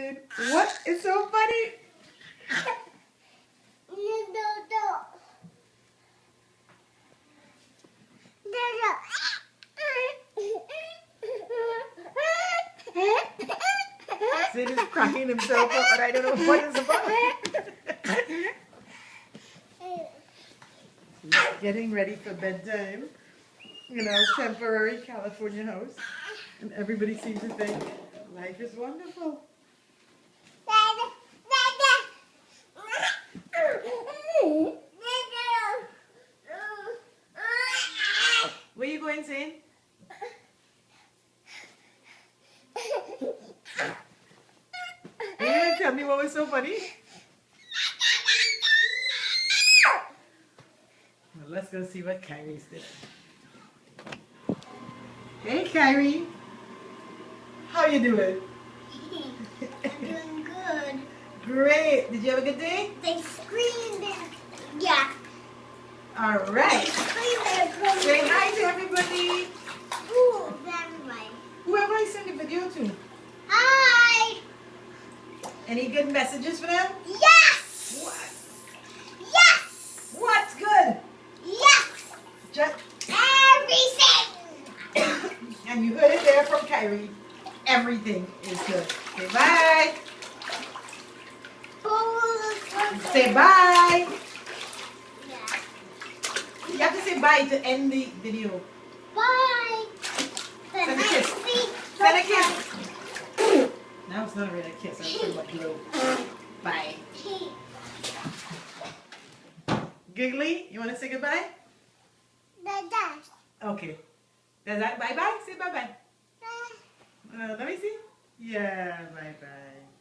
Zane? What is so funny? Zane is cracking himself up and I don't know what it's about. He's getting ready for bedtime in our temporary California house. And everybody seems to think life is wonderful. Where you going, Zane? Are you going to tell me what was so funny? Well, let's go see what Kyrie's doing. Hey, Kyrie. How you doing? I'm doing good. Great. Did you have a good day? They screamed and yeah. All right. They screamed and Say hi to everybody. Ooh, everybody. Whoever I sent the video to. Hi. Any good messages for them? Yes. What? Yes. What's good? Yes. Just, Everything. and you heard it there from Kyrie. Everything is good. Say bye. Say bye. Yeah. You have to say bye to end the video. Bye. Send a kiss. Send a kiss. No, it's not really a kiss. I'm talking about glow. Bye. Giggly, you want to say goodbye? Okay. Does that bye-bye? Say bye-bye. Let me see. Yeah, bye-bye.